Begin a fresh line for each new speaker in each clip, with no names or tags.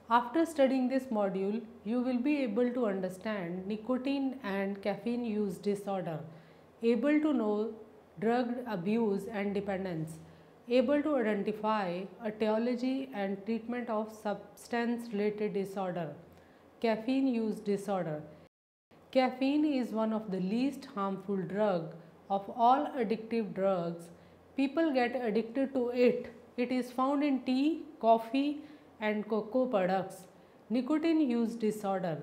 After studying this module, you will be able to understand nicotine and caffeine use disorder, able to know drug abuse and dependence, able to identify etiology and treatment of substance related disorder, caffeine use disorder. Caffeine is one of the least harmful drug of all addictive drugs. People get addicted to it. It is found in tea, coffee and cocoa products. Nicotine use disorder.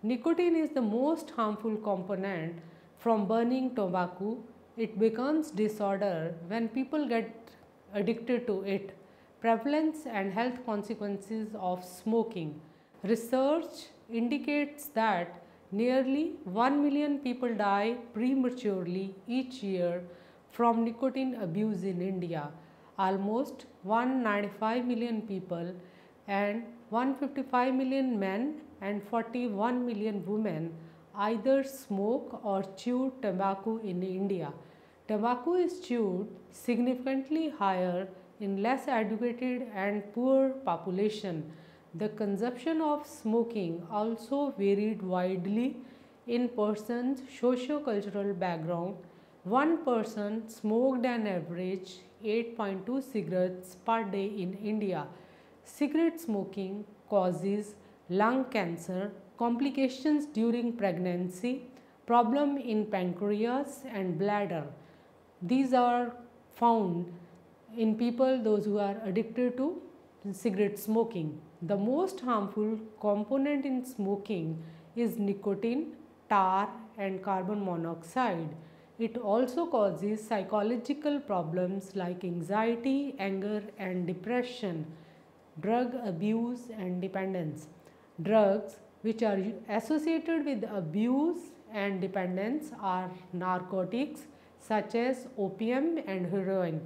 Nicotine is the most harmful component from burning tobacco. It becomes disorder when people get addicted to it. Prevalence and health consequences of smoking. Research indicates that nearly 1 million people die prematurely each year from nicotine abuse in India. Almost 195 million people and 155 million men and 41 million women either smoke or chew tobacco in India. Tobacco is chewed significantly higher in less educated and poor population. The consumption of smoking also varied widely in persons' socio-cultural background. One person smoked an average 8.2 cigarettes per day in India. Cigarette smoking causes lung cancer, complications during pregnancy, problem in pancreas and bladder. These are found in people those who are addicted to cigarette smoking. The most harmful component in smoking is nicotine, tar and carbon monoxide. It also causes psychological problems like anxiety, anger and depression, drug abuse and dependence. Drugs which are associated with abuse and dependence are narcotics such as opium and heroin,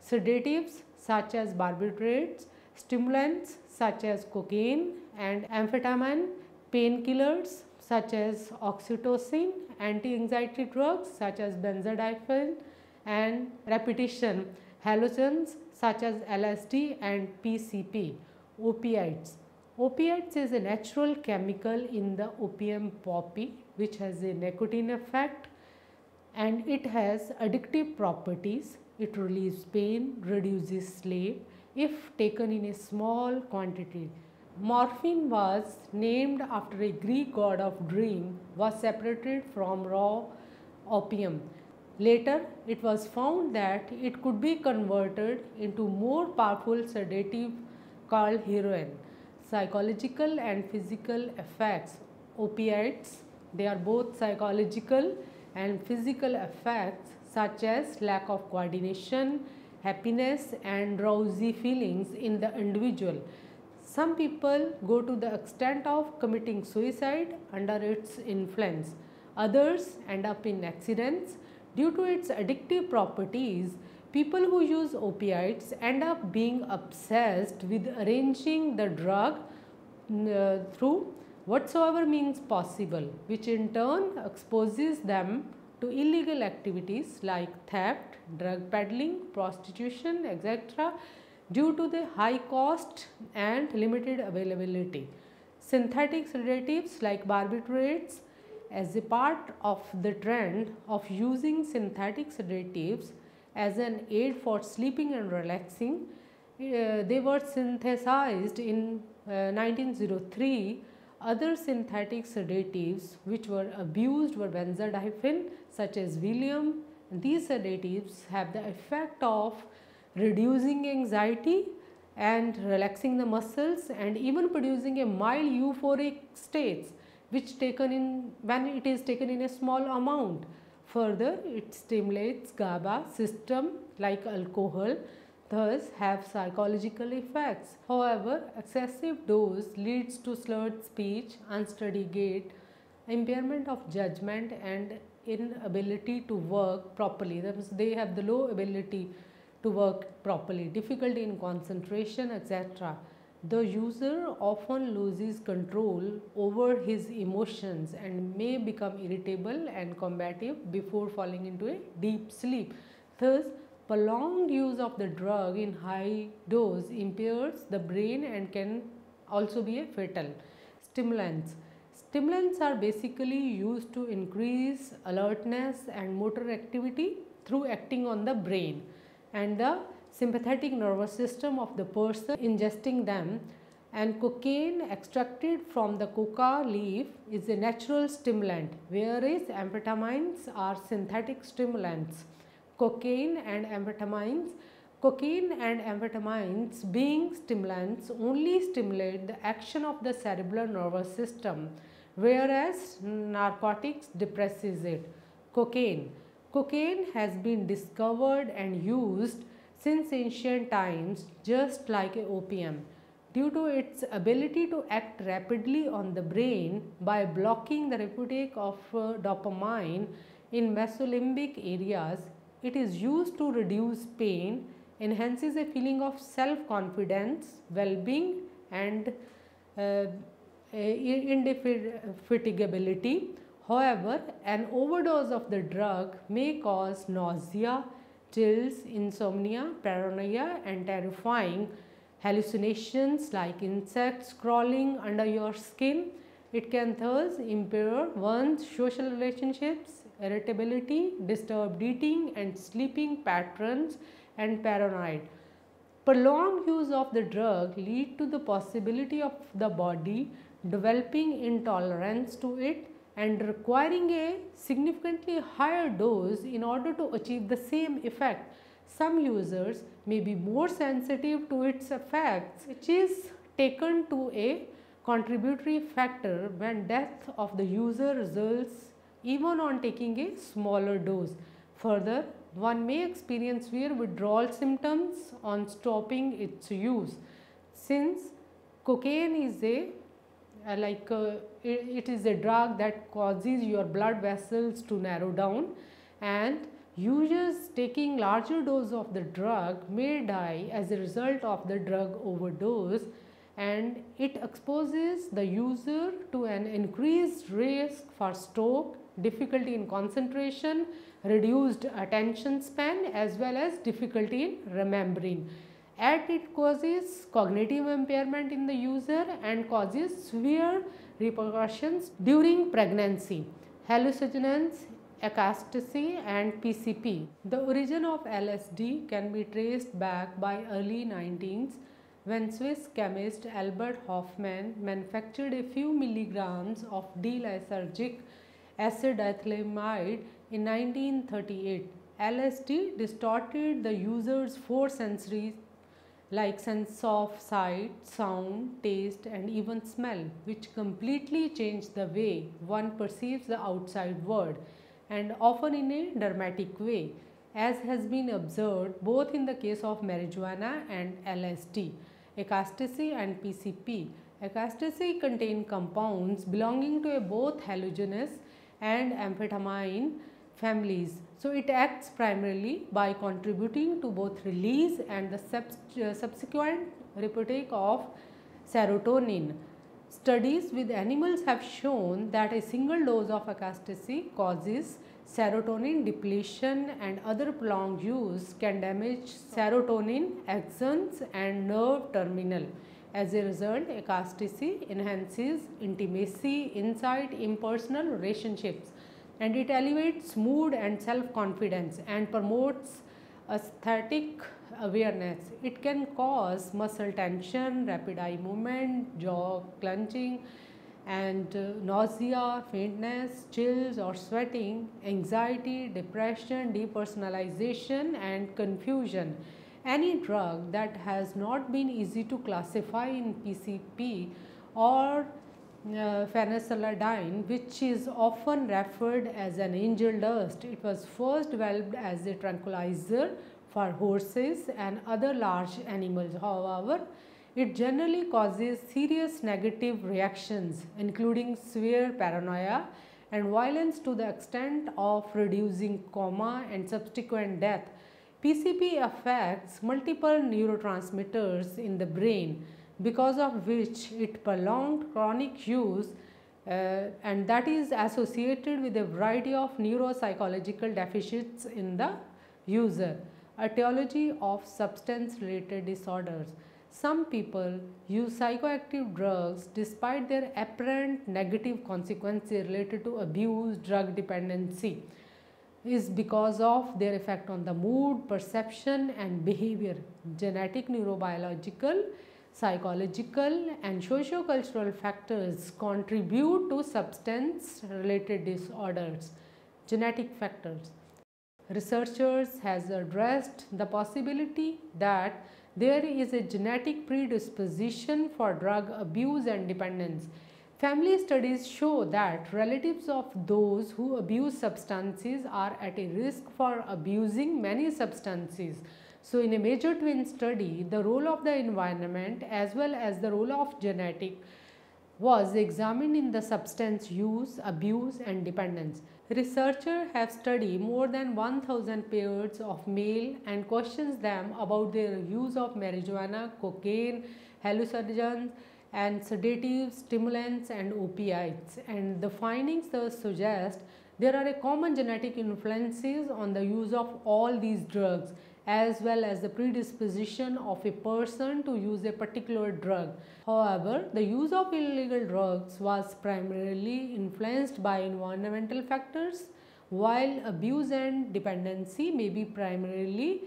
sedatives such as barbiturates, stimulants such as cocaine and amphetamine, painkillers such as oxytocin, anti-anxiety drugs such as benzodiazepine and repetition hallucinogens such as LSD and PCP. Opiates. Opiates is a natural chemical in the opium poppy which has a nicotine effect and it has addictive properties. It relieves pain, reduces sleep if taken in a small quantity. Morphine was named after a Greek god of dream, was separated from raw opium. Later, it was found that it could be converted into more powerful sedative called heroin. Psychological and physical effects. Opiates, they are both psychological and physical effects such as lack of coordination, happiness and drowsy feelings in the individual. Some people go to the extent of committing suicide under its influence. Others end up in accidents. Due to its addictive properties, people who use opiates end up being obsessed with arranging the drug through whatsoever means possible, which in turn exposes them to illegal activities like theft, drug peddling, prostitution, etc. due to the high cost and limited availability. Synthetic sedatives like barbiturates, as a part of the trend of using synthetic sedatives as an aid for sleeping and relaxing, they were synthesized in 1903. Other synthetic sedatives which were abused were benzodiazepine such as Valium. These sedatives have the effect of reducing anxiety and relaxing the muscles and even producing a mild euphoric state which taken in when it is taken in a small amount. Further, it stimulates GABA system like alcohol, thus have psychological effects. However, excessive dose leads to slurred speech, unsteady gait, impairment of judgment and inability to work properly. That means they have the low ability to work properly, difficulty in concentration, etc. The user often loses control over his emotions and may become irritable and combative before falling into a deep sleep. Thus, prolonged use of the drug in high dose impairs the brain and can also be a fatal. Stimulants. Stimulants are basically used to increase alertness and motor activity through acting on the brain and the sympathetic nervous system of the person ingesting them, and cocaine extracted from the coca leaf is a natural stimulant, whereas amphetamines are synthetic stimulants. Cocaine and amphetamines being stimulants only stimulate the action of the cerebral nervous system, whereas narcotics depresses it. Cocaine has been discovered and used since ancient times, just like opium, due to its ability to act rapidly on the brain by blocking the reuptake of dopamine in mesolimbic areas. It is used to reduce pain, enhances a feeling of self-confidence, well-being and indefatigability. However, an overdose of the drug may cause nausea, chills, insomnia, paranoia and terrifying hallucinations like insects crawling under your skin. It can thus impair one's social relationships, irritability, disturbed eating and sleeping patterns and paranoid. Prolonged use of the drug lead to the possibility of the body developing intolerance to it and requiring a significantly higher dose in order to achieve the same effect. Some users may be more sensitive to its effects, which is taken to a contributory factor when death of the user results even on taking a smaller dose. Further, one may experience severe withdrawal symptoms on stopping its use. Since cocaine is it is a drug that causes your blood vessels to narrow down, and users taking larger dose of the drug may die as a result of the drug overdose, and it exposes the user to an increased risk for stroke, difficulty in concentration, reduced attention span as well as difficulty in remembering. And it causes cognitive impairment in the user and causes severe repercussions during pregnancy. Hallucinogens, ecstasy and PCP. The origin of LSD can be traced back by early 19th when Swiss chemist Albert Hofmann manufactured a few milligrams of D-lysergic acid ethylamide in 1938. LSD distorted the user's four sensories like sense of sight, sound, taste and even smell, which completely changed the way one perceives the outside world, and often in a dramatic way, as has been observed both in the case of marijuana and LSD. Ecstasy and PCP. Ecstasy contain compounds belonging to both hallucinogenic and amphetamine families. So, it acts primarily by contributing to both release and the subsequent reuptake of serotonin. Studies with animals have shown that a single dose of ecstasy causes serotonin depletion, and other prolonged use can damage serotonin axons and nerve terminal. As a result, ecstasy enhances intimacy, insight, impersonal relationships, and it elevates mood and self-confidence and promotes aesthetic awareness. It can cause muscle tension, rapid eye movement, jaw clenching, and nausea, faintness, chills or sweating, anxiety, depression, depersonalization and confusion. Any drug that has not been easy to classify in PCP or phencylamine, which is often referred as an angel dust. It was first developed as a tranquilizer for horses and other large animals. However, it generally causes serious negative reactions, including severe paranoia and violence to the extent of reducing coma and subsequent death. PCP affects multiple neurotransmitters in the brain, because of which it prolonged chronic use and that is associated with a variety of neuropsychological deficits in the user. Etiology of substance related disorders. Some people use psychoactive drugs despite their apparent negative consequences related to abuse, drug dependency is because of their effect on the mood, perception and behavior. Genetic, neurobiological, psychological and socio-cultural factors contribute to substance related disorders. Genetic factors. Researchers has addressed the possibility that there is a genetic predisposition for drug abuse and dependence. Family studies show that relatives of those who abuse substances are at a risk for abusing many substances. So, in a major twin study, the role of the environment as well as the role of genetic was examined in the substance use, abuse and dependence. Researchers have studied more than 1000 pairs of male and questions them about their use of marijuana, cocaine, hallucinogens and sedatives, stimulants and opiates, and the findings thus suggest there are a common genetic influences on the use of all these drugs as well as the predisposition of a person to use a particular drug. However, the use of illegal drugs was primarily influenced by environmental factors, while abuse and dependency may be primarily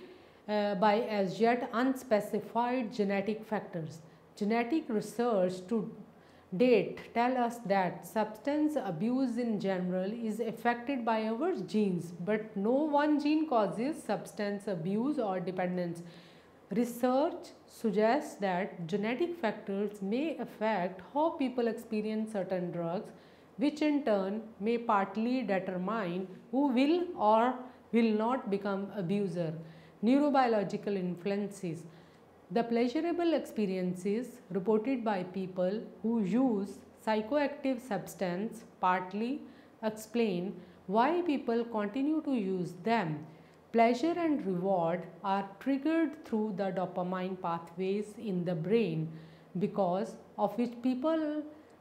by as yet unspecified genetic factors. Genetic research to date tell us that substance abuse in general is affected by our genes, but no one gene causes substance abuse or dependence. Research suggests that genetic factors may affect how people experience certain drugs, which in turn may partly determine who will or will not become abuser. Neurobiological influences. The pleasurable experiences reported by people who use psychoactive substance partly explain why people continue to use them. Pleasure and reward are triggered through the dopamine pathways in the brain, because of which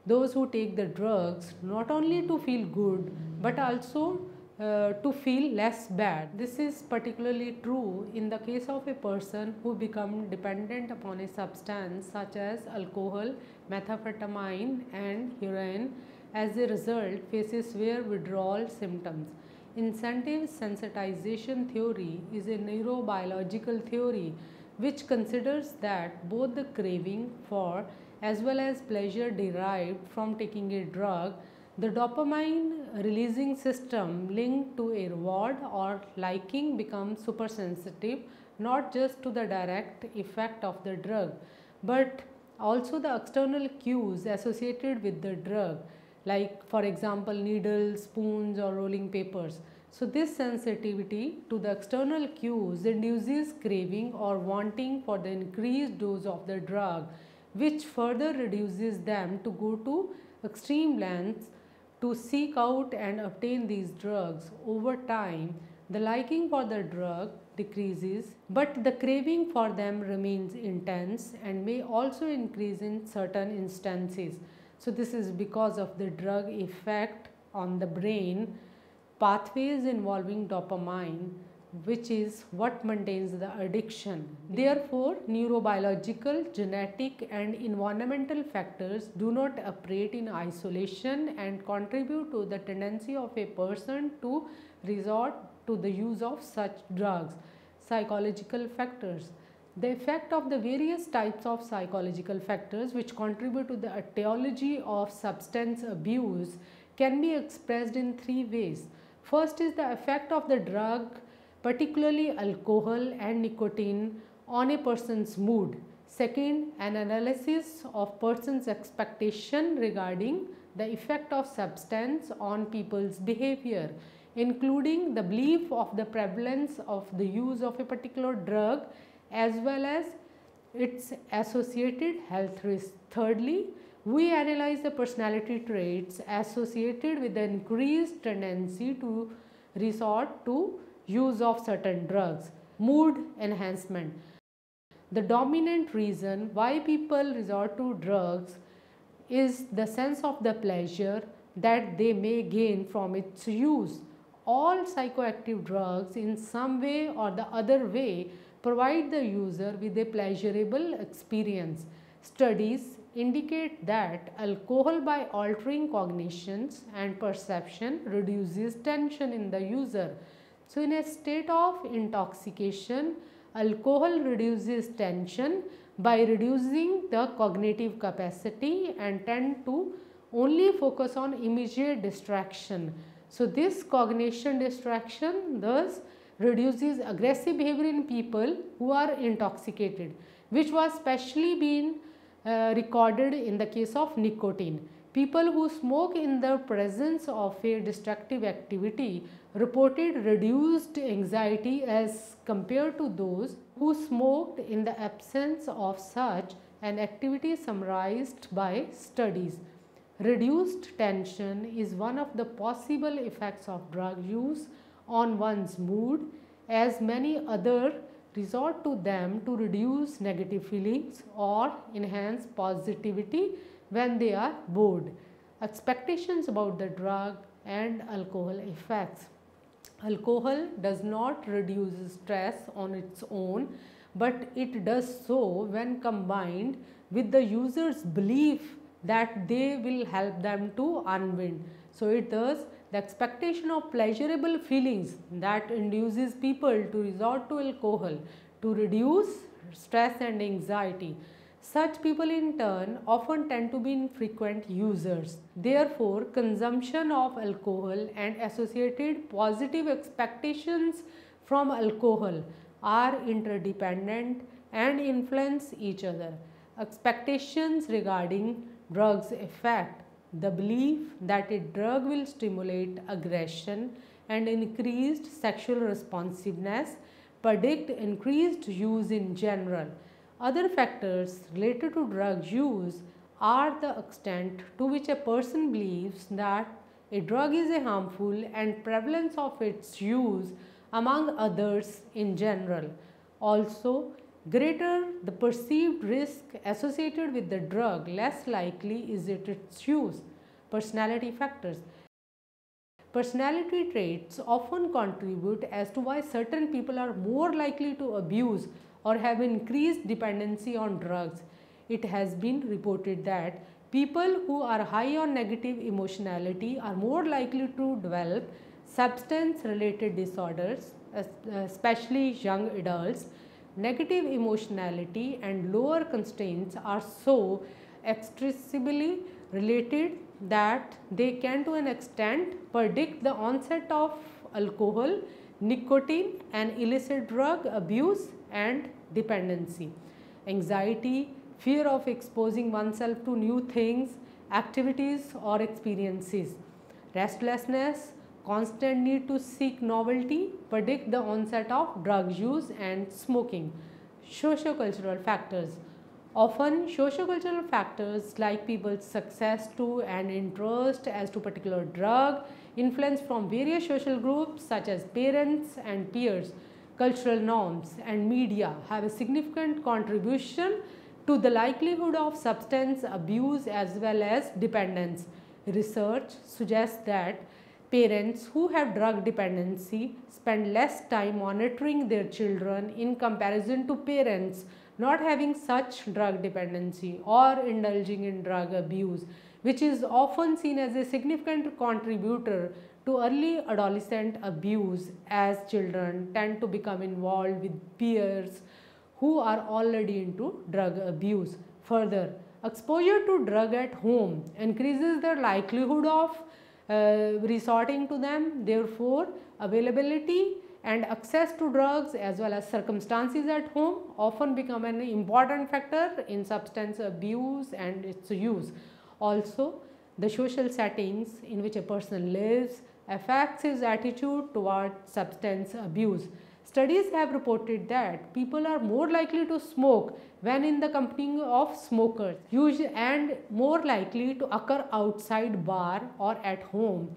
those who take the drugs, not only to feel good but also to feel less bad. This is particularly true in the case of a person who becomes dependent upon a substance such as alcohol, methamphetamine and heroin, as a result faces severe withdrawal symptoms. Incentive sensitization theory is a neurobiological theory which considers that both the craving for as well as pleasure derived from taking a drug, the dopamine releasing system linked to a reward or liking becomes supersensitive, not just to the direct effect of the drug, but also the external cues associated with the drug, like for example needles, spoons or rolling papers. So this sensitivity to the external cues induces craving or wanting for the increased dose of the drug, which further reduces them to go to extreme lengths to seek out and obtain these drugs. Over time, the liking for the drug decreases, but the craving for them remains intense and may also increase in certain instances. So this is because of the drug effect on the brain pathways involving dopamine, which is what maintains the addiction. Therefore, neurobiological, genetic and environmental factors do not operate in isolation and contribute to the tendency of a person to resort to the use of such drugs. Psychological factors. The effect of the various types of psychological factors which contribute to the etiology of substance abuse can be expressed in three ways. First is the effect of the drug, particularly alcohol and nicotine, on a person's mood. Second, an analysis of person's expectation regarding the effect of substance on people's behavior, including the belief of the prevalence of the use of a particular drug as well as its associated health risks. Thirdly, we analyze the personality traits associated with the increased tendency to resort to use of certain drugs. Mood enhancement. The dominant reason why people resort to drugs is the sense of the pleasure that they may gain from its use. All psychoactive drugs in some way or the other way provide the user with a pleasurable experience. Studies indicate that alcohol, by altering cognitions and perception, reduces tension in the user. So, in a state of intoxication, alcohol reduces tension by reducing the cognitive capacity and tend to only focus on immediate distraction. So, this cognition distraction thus reduces aggressive behavior in people who are intoxicated, which was specially been recorded in the case of nicotine. People who smoke in the presence of a destructive activity reported reduced anxiety as compared to those who smoked in the absence of such an activity, summarized by studies. Reduced tension is one of the possible effects of drug use on one's mood, as many other resort to them to reduce negative feelings or enhance positivity when they are bored. Expectations about the drug and alcohol effects. Alcohol does not reduce stress on its own, but it does so when combined with the user's belief that they will help them to unwind. So, it does the expectation of pleasurable feelings that induces people to resort to alcohol to reduce stress and anxiety. Such people in turn often tend to be infrequent users. Therefore, consumption of alcohol and associated positive expectations from alcohol are interdependent and influence each other. Expectations regarding drugs effect. The belief that a drug will stimulate aggression and increased sexual responsiveness predict increased use in general. Other factors related to drug use are the extent to which a person believes that a drug is a harmful and prevalence of its use among others in general. Also, greater the perceived risk associated with the drug, less likely is it its use. Personality factors. Personality traits often contribute as to why certain people are more likely to abuse or have increased dependency on drugs. It has been reported that people who are high on negative emotionality are more likely to develop substance related disorders, especially young adults. Negative emotionality and lower constraints are so extremely related that they can to an extent predict the onset of alcohol, nicotine and illicit drug abuse and dependency. Anxiety, fear of exposing oneself to new things, activities or experiences. Restlessness, constant need to seek novelty predict the onset of drug use and smoking. Socio-cultural factors. Often socio-cultural factors like people's success to and interest as to particular drug, influence from various social groups such as parents and peers, cultural norms and media have a significant contribution to the likelihood of substance abuse as well as dependence. Research suggests that parents who have drug dependency spend less time monitoring their children in comparison to parents not having such drug dependency or indulging in drug abuse, which is often seen as a significant contributor to early adolescent abuse, as children tend to become involved with peers who are already into drug abuse. Further, exposure to drug at home increases the likelihood of resorting to them. Therefore, availability and access to drugs as well as circumstances at home often become an important factor in substance abuse and its use. Also, the social settings in which a person lives affects his attitude toward substance abuse. Studies have reported that people are more likely to smoke when in the company of smokers and more likely to occur outside bar or at home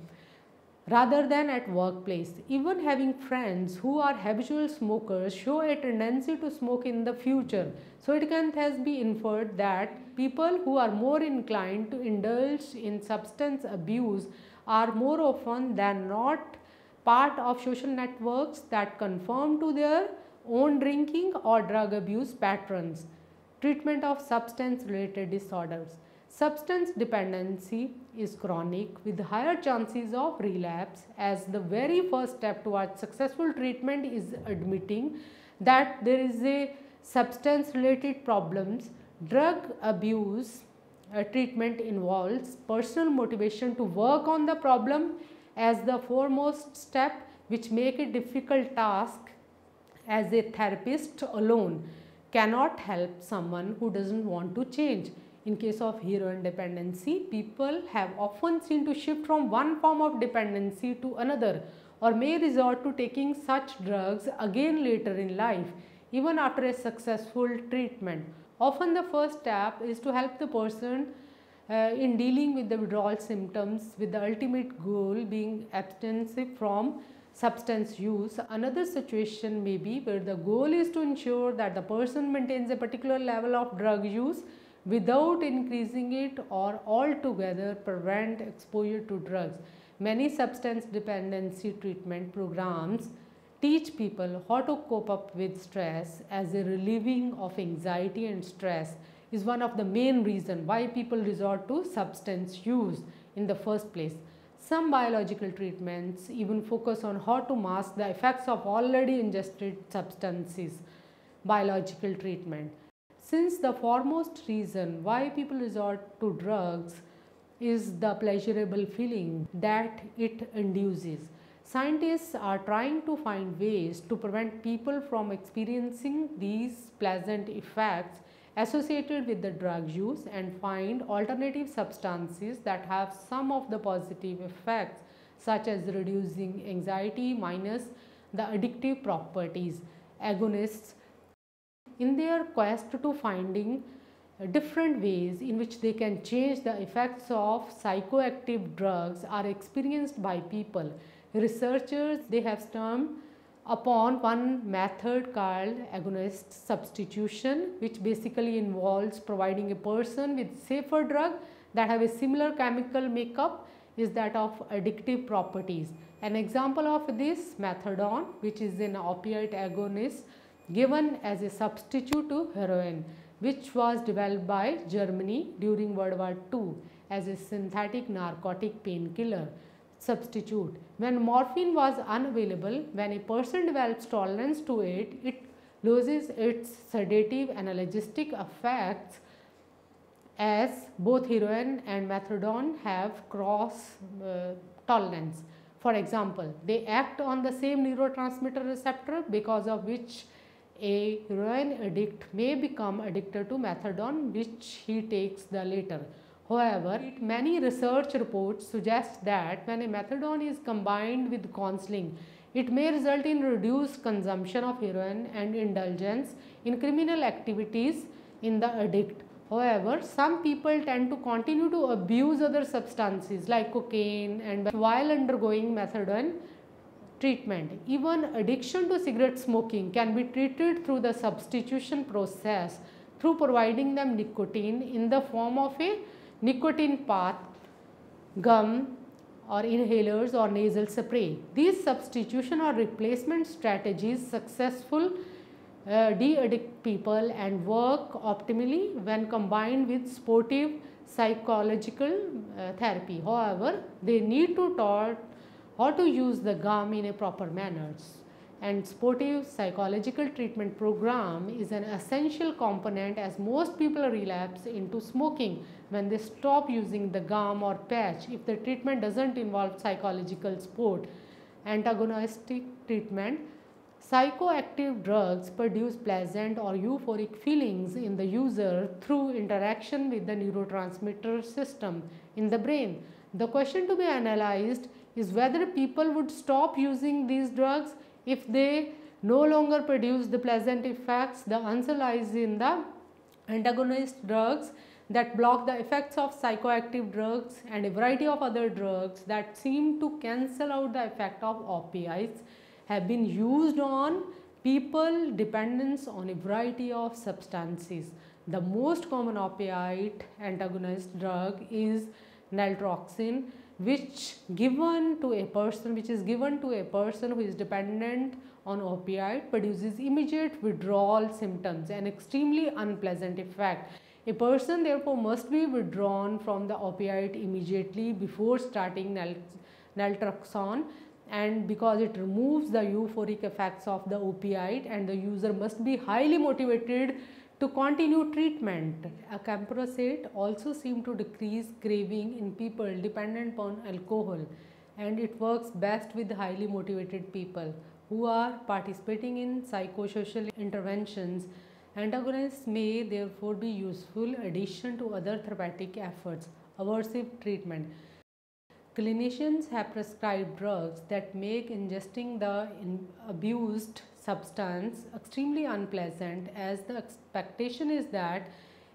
rather than at workplace. Even having friends who are habitual smokers show a tendency to smoke in the future. So, it can thus be inferred that people who are more inclined to indulge in substance abuse are more often than not part of social networks that conform to their own drinking or drug abuse patterns. Treatment of substance related disorders. Substance dependency is chronic with higher chances of relapse, as the very first step towards successful treatment is admitting that there is a substance related problems. Drug abuse treatment involves personal motivation to work on the problem as the foremost step, which make a difficult task, as a therapist alone cannot help someone who doesn't want to change. In case of heroin dependency, people have often seen to shift from one form of dependency to another, or may resort to taking such drugs again later in life, even after a successful treatment. Often the first step is to help the person in dealing with the withdrawal symptoms, with the ultimate goal being abstinence from substance use. Another situation may be where the goal is to ensure that the person maintains a particular level of drug use without increasing it, or altogether prevent exposure to drugs. Many substance dependency treatment programs teach people how to cope up with stress, as a relieving of anxiety and stress is one of the main reasons why people resort to substance use in the first place. Some biological treatments even focus on how to mask the effects of already ingested substances. Biological treatment. Since the foremost reason why people resort to drugs is the pleasurable feeling that it induces, scientists are trying to find ways to prevent people from experiencing these pleasant effects associated with the drug use, and find alternative substances that have some of the positive effects, such as reducing anxiety minus the addictive properties. Agonists, in their quest to finding different ways in which they can change the effects of psychoactive drugs, are experienced by people. Researchers, they have stumbled upon one method called agonist substitution, which basically involves providing a person with safer drug that have a similar chemical makeup is that of addictive properties. An example of this, methadone, which is an opioid agonist given as a substitute to heroin, which was developed by Germany during World War II as a synthetic narcotic painkiller substitute. When morphine was unavailable, when a person develops tolerance to it, it loses its sedative analgesic effects, as both heroin and methadone have cross tolerance. For example, they act on the same neurotransmitter receptor, because of which a heroin addict may become addicted to methadone, which he takes the later. However, many research reports suggest that when a methadone is combined with counseling, it may result in reduced consumption of heroin and indulgence in criminal activities in the addict. However, some people tend to continue to abuse other substances like cocaine and while undergoing methadone treatment. Even addiction to cigarette smoking can be treated through the substitution process through providing them nicotine in the form of a nicotine path, gum or inhalers or nasal spray. These substitution or replacement strategies successful de-addict people and work optimally when combined with sportive psychological therapy. However, they need to taught how to use the gum in a proper manner, and sportive psychological treatment program is an essential component, as most people relapse into smoking when they stop using the gum or patch if the treatment doesn't involve psychological support. Antagonistic treatment. Psychoactive drugs produce pleasant or euphoric feelings in the user through interaction with the neurotransmitter system in the brain. The question to be analyzed is whether people would stop using these drugs if they no longer produce the pleasant effects. The answer lies in the antagonist drugs that block the effects of psychoactive drugs, and a variety of other drugs that seem to cancel out the effect of opioids have been used on people dependent on a variety of substances. The most common opioid antagonist drug is naltrexone, which is given to a person who is dependent on opioid, produces immediate withdrawal symptoms, an extremely unpleasant effect. A person therefore must be withdrawn from the opioid immediately before starting naltrexone, and because it removes the euphoric effects of the opioid, and the user must be highly motivated to continue treatment. Acamprosate also seemed to decrease craving in people dependent upon alcohol, and it works best with highly motivated people who are participating in psychosocial interventions. Antagonists may therefore be useful addition to other therapeutic efforts. Aversive treatment. Clinicians have prescribed drugs that make ingesting the abused substance extremely unpleasant, as the expectation is that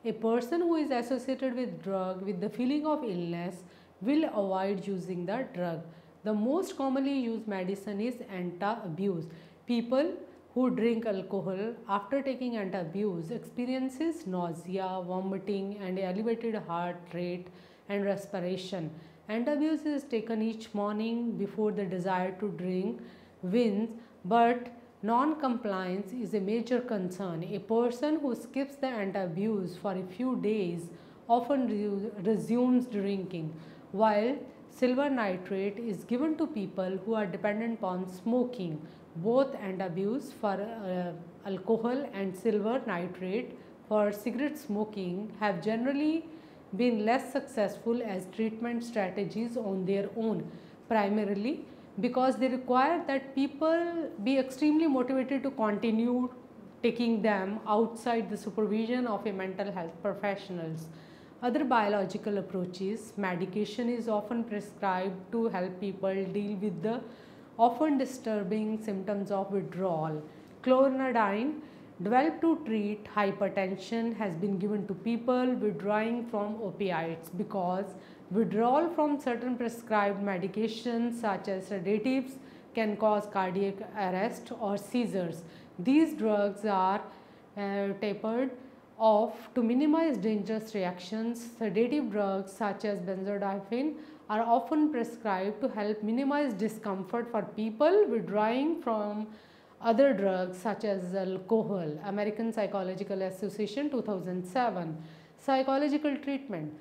a person who is associated with drug with the feeling of illness will avoid using the drug. The most commonly used medicine is anti-abuse. People who drink alcohol after taking anti-abuse experiences nausea, vomiting, and elevated heart rate and respiration. Anti-abuse is taken each morning before the desire to drink wins, but non-compliance is a major concern. A person who skips the anti-abuse for a few days often resumes drinking, while silver nitrate is given to people who are dependent upon smoking. Both anti-abuse for alcohol and silver nitrate for cigarette smoking have generally been less successful as treatment strategies on their own, primarily because they require that people be extremely motivated to continue taking them outside the supervision of a mental health professionals. Other biological approaches. Medication is often prescribed to help people deal with the often disturbing symptoms of withdrawal. Chlornadine, developed to treat hypertension, has been given to people withdrawing from opioids because withdrawal from certain prescribed medications such as sedatives can cause cardiac arrest or seizures. These drugs are tapered off to minimize dangerous reactions. Sedative drugs such as benzodiazepine are often prescribed to help minimize discomfort for people withdrawing from other drugs such as alcohol. American Psychological Association 2007. Psychological treatment.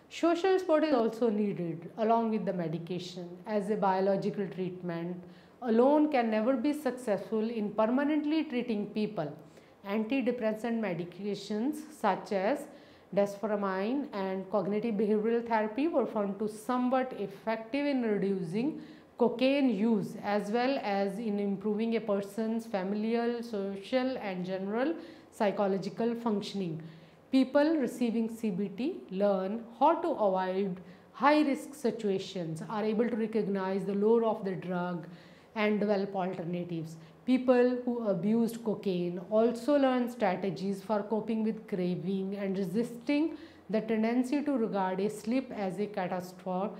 Social support is also needed along with the medication, as a biological treatment alone can never be successful in permanently treating people. Antidepressant medications such as desmoramine and cognitive behavioral therapy were found to somewhat effective in reducing cocaine use as well as in improving a person's familial, social, and general psychological functioning. People receiving CBT learn how to avoid high risk situations, are able to recognize the lure of the drug, and develop alternatives. People who abused cocaine also learn strategies for coping with craving and resisting the tendency to regard a slip as a catastrophe.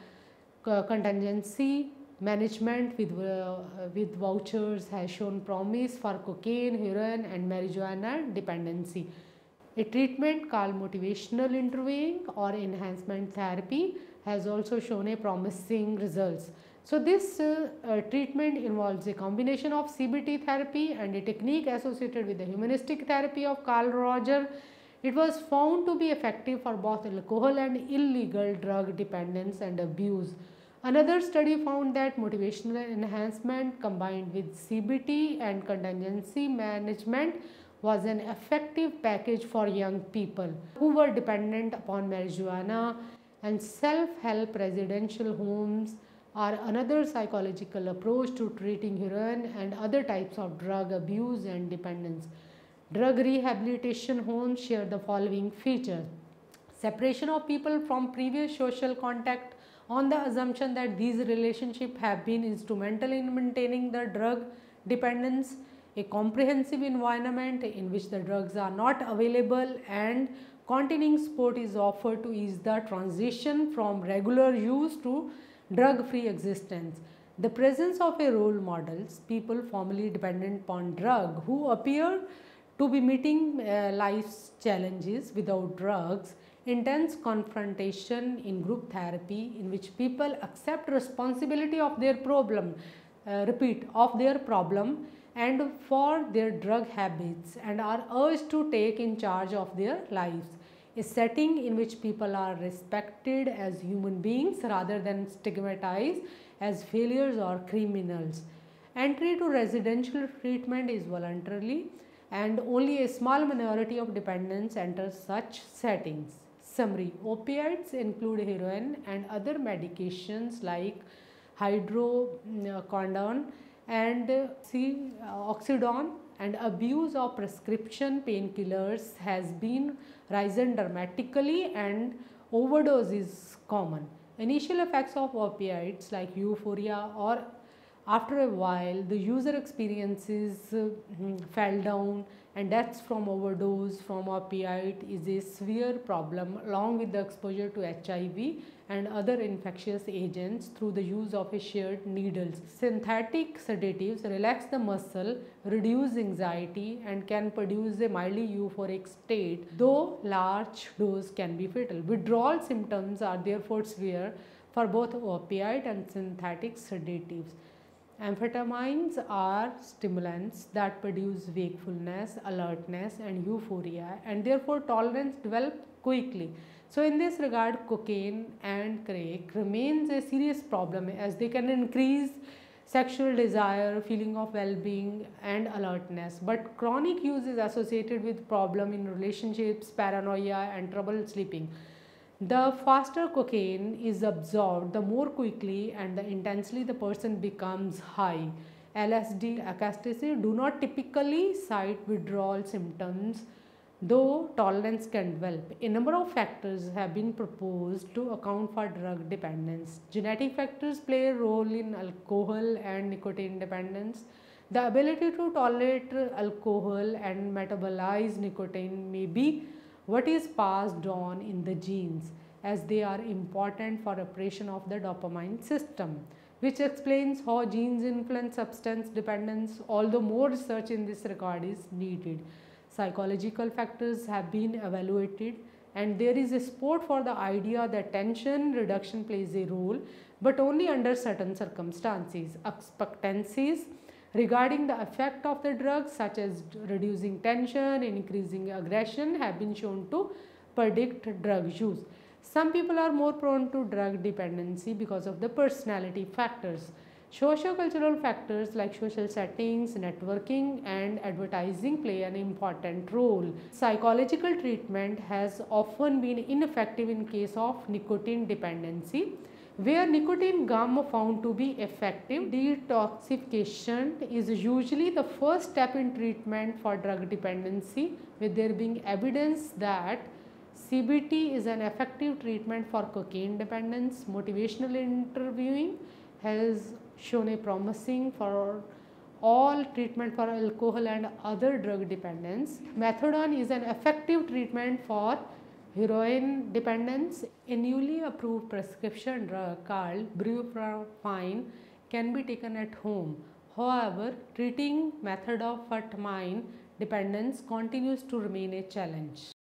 Contingency management with vouchers has shown promise for cocaine, heroin, and marijuana dependency. A treatment called motivational interviewing or enhancement therapy has also shown a promising results. So this treatment involves a combination of CBT therapy and a technique associated with the humanistic therapy of Carl Roger. It was found to be effective for both alcohol and illegal drug dependence and abuse. Another study found that motivational enhancement combined with CBT and contingency management was an effective package for young people who were dependent upon marijuana, and self-help residential homes are another psychological approach to treating heroin and other types of drug abuse and dependence. Drug rehabilitation homes share the following features: separation of people from previous social contact on the assumption that these relationships have been instrumental in maintaining the drug dependence, a comprehensive environment in which the drugs are not available, and continuing support is offered to ease the transition from regular use to drug-free existence. The presence of a role models, people formerly dependent upon drug who appear to be meeting life's challenges without drugs, intense confrontation in group therapy in which people accept responsibility of their problem, of their problem and for their drug habits and are urged to take in charge of their lives. A setting in which people are respected as human beings rather than stigmatized as failures or criminals. Entry to residential treatment is voluntarily and only a small minority of dependents enter such settings. Summary: opiates include heroin and other medications like hydrocodone and oxydone, and abuse of prescription painkillers has been risen dramatically and overdose is common. Initial effects of opiates like euphoria, or after a while the user experiences fell down, and deaths from overdose from opiate is a severe problem along with the exposure to HIV and other infectious agents through the use of a shared needles. Synthetic sedatives relax the muscle, reduce anxiety and can produce a mildly euphoric state, though large dose can be fatal. Withdrawal symptoms are therefore severe for both opiate and synthetic sedatives. Amphetamines are stimulants that produce wakefulness, alertness and euphoria, and therefore tolerance develops quickly. So in this regard, cocaine and crack remains a serious problem as they can increase sexual desire, feeling of well-being and alertness. But chronic use is associated with problem in relationships, paranoia and trouble sleeping. The faster cocaine is absorbed, the more quickly and the intensely the person becomes high. LSD, ecstasy do not typically cite withdrawal symptoms, though tolerance can develop. A number of factors have been proposed to account for drug dependence. Genetic factors play a role in alcohol and nicotine dependence. The ability to tolerate alcohol and metabolize nicotine may be what is passed on in the genes, as they are important for operation of the dopamine system, which explains how genes influence substance dependence, although more research in this regard is needed. Psychological factors have been evaluated and there is a support for the idea that tension reduction plays a role, but only under certain circumstances. Expectancies regarding the effect of the drugs such as reducing tension and increasing aggression have been shown to predict drug use. Some people are more prone to drug dependency because of the personality factors. Socio-cultural factors like social settings, networking and advertising play an important role. Psychological treatment has often been ineffective in case of nicotine dependency. Where nicotine gum found to be effective, detoxification is usually the first step in treatment for drug dependency, with there being evidence that CBT is an effective treatment for cocaine dependence. Motivational interviewing has shown a promising for all treatment for alcohol and other drug dependence. Methadone is an effective treatment for heroin dependence. A newly approved prescription drug called buprenorphine can be taken at home. However, treating methamphetamine dependence continues to remain a challenge.